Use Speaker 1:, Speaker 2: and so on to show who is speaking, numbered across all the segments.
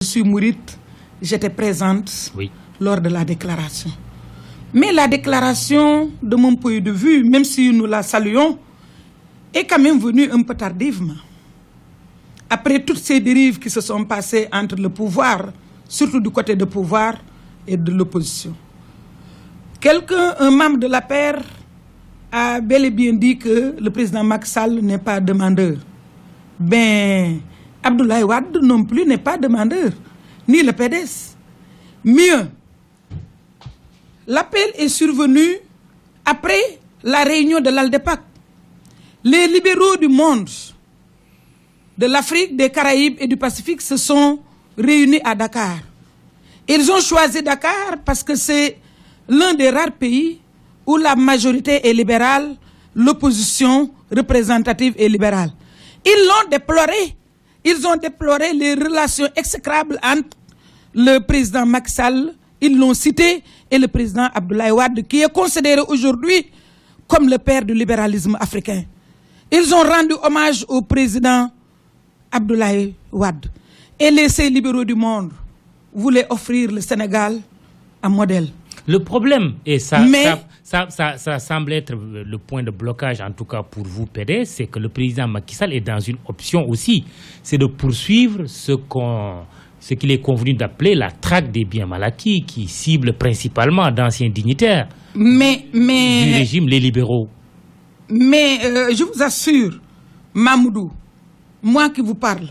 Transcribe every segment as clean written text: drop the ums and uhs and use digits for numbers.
Speaker 1: Je suis mouride, j'étais présente lors de la déclaration. Mais la déclaration, de mon point de vue, même si nous la saluons, est quand même venue un peu tardivement. Après toutes ces dérives qui se sont passées entre le pouvoir, surtout du côté du pouvoir et de l'opposition. Un membre de la paire, a bel et bien dit que le président Macky Sall n'est pas demandeur. Ben, Abdoulaye Wade non plus n'est pas demandeur, ni le PDS. Mieux, l'appel est survenu après la réunion de l'ALDEPAC. Les libéraux du monde, de l'Afrique, des Caraïbes et du Pacifique se sont réunis à Dakar. Ils ont choisi Dakar parce que c'est l'un des rares pays où la majorité est libérale, l'opposition représentative est libérale. Ils l'ont déploré. Ils ont déploré les relations exécrables entre le président Macky Sall, ils l'ont cité, et le président Abdoulaye Wade, qui est considéré aujourd'hui comme le père du libéralisme africain. Ils ont rendu hommage au président Abdoulaye Wade. Et ces libéraux du monde voulaient offrir le Sénégal un modèle.
Speaker 2: Le problème, et ça semble être le point de blocage, en tout cas pour vous, PDS, c'est que le président Macky Sall est dans une option aussi, c'est de poursuivre ce qu'il est convenu d'appeler la traque des biens mal acquis, qui cible principalement d'anciens dignitaires du régime, les libéraux.
Speaker 1: Mais je vous assure, Mamoudou, moi qui vous parle,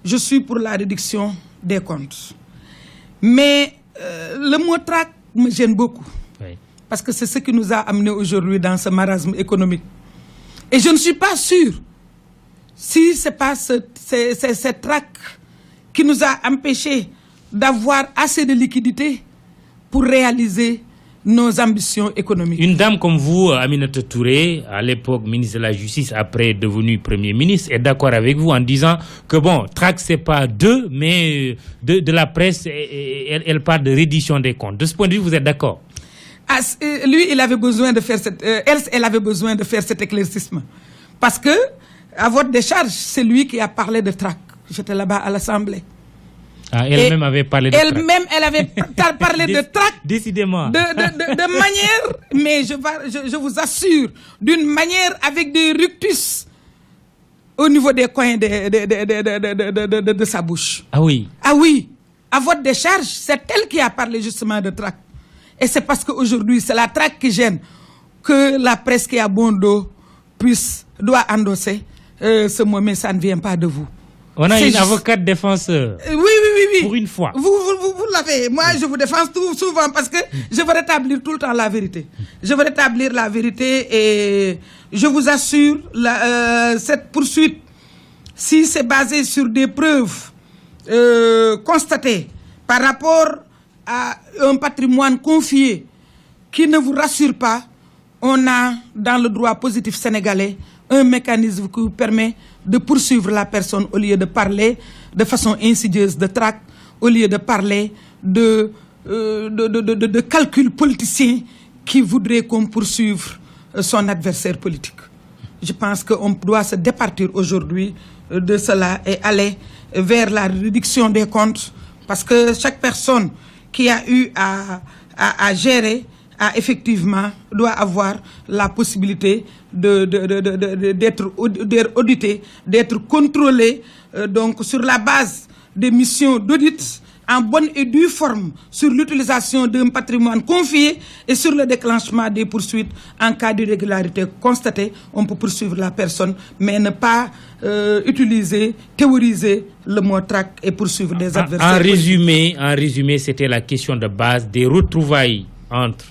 Speaker 1: je suis pour la réduction des comptes. Mais le mot traque me gêne beaucoup. Oui. Parce que c'est ce qui nous a amenés aujourd'hui dans ce marasme économique. Et je ne suis pas sûr si ce n'est pas cette traque qui nous a empêchés d'avoir assez de liquidités pour réaliser nos ambitions économiques.
Speaker 2: Une dame comme vous, Aminata Touré, à l'époque ministre de la Justice, après devenu Premier ministre, est d'accord avec vous en disant que bon, traque c'est pas mais de la presse, elle parle de reddition des comptes. De ce point de vue, vous êtes d'accord?
Speaker 1: Lui, il avait besoin de faire elle avait besoin de faire cet éclaircissement. Parce que, à votre décharge, c'est lui qui a parlé de traque. J'étais là-bas à l'Assemblée.
Speaker 2: Ah, elle-même avait parlé de traque.
Speaker 1: Elle-même, elle avait parlé de traque.
Speaker 2: Décidément.
Speaker 1: De manière, mais je vous assure, d'une manière avec des rictus au niveau des coins de sa bouche.
Speaker 2: Ah oui.
Speaker 1: Ah oui. À votre décharge, c'est elle qui a parlé justement de traque. Et c'est parce qu'aujourd'hui, c'est la traque qui gêne que la presse qui a bon dos doit endosser ce mot, mais ça ne vient pas de vous.
Speaker 2: On a une avocate défenseur.
Speaker 1: Oui.
Speaker 2: Pour une fois.
Speaker 1: Vous l'avez. Moi, je vous défends souvent parce que je veux rétablir tout le temps la vérité. Je veux rétablir la vérité et je vous assure, cette poursuite, si c'est basé sur des preuves constatées par rapport à un patrimoine confié qui ne vous rassure pas, on a dans le droit positif sénégalais un mécanisme qui vous permet de poursuivre la personne au lieu de parler de façon insidieuse de traque, au lieu de parler de calculs politiciens qui voudraient qu'on poursuive son adversaire politique. Je pense qu'on doit se départir aujourd'hui de cela et aller vers la réduction des comptes parce que chaque personne qui a eu à gérer effectivement doit avoir la possibilité d'être audité, d'être contrôlé donc sur la base des missions d'audit en bonne et due forme sur l'utilisation d'un patrimoine confié et sur le déclenchement des poursuites en cas d'irrégularité constatée. On peut poursuivre la personne, mais ne pas théoriser le mot traque et poursuivre des adversaires.
Speaker 2: En résumé, c'était la question de base des retrouvailles entre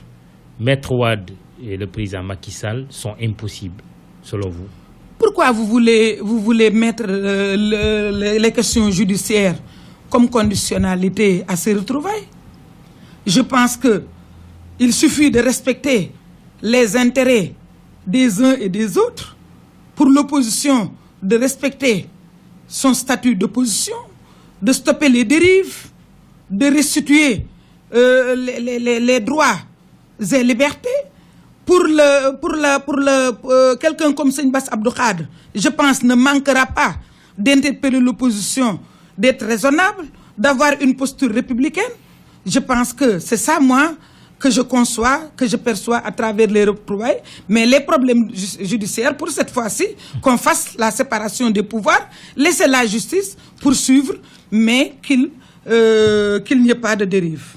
Speaker 2: Maître Wade et le président Macky Sall sont impossibles, selon vous.
Speaker 1: Pourquoi vous voulez mettre les questions judiciaires comme conditionnalité à ces retrouvailles? Je pense qu'il suffit de respecter les intérêts des uns et des autres, pour l'opposition de respecter son statut d'opposition, de stopper les dérives, de restituer les droits et libertés. Pour quelqu'un comme Seigne Bass Abdou Khadre, je pense ne manquera pas d'interpeller l'opposition, d'être raisonnable, d'avoir une posture républicaine. Je pense que c'est ça, moi, que je conçois, que je perçois à travers les retrouvailles. Mais les problèmes judiciaires, pour cette fois-ci, qu'on fasse la séparation des pouvoirs, laisser la justice poursuivre, mais qu'il n'y ait pas de dérive.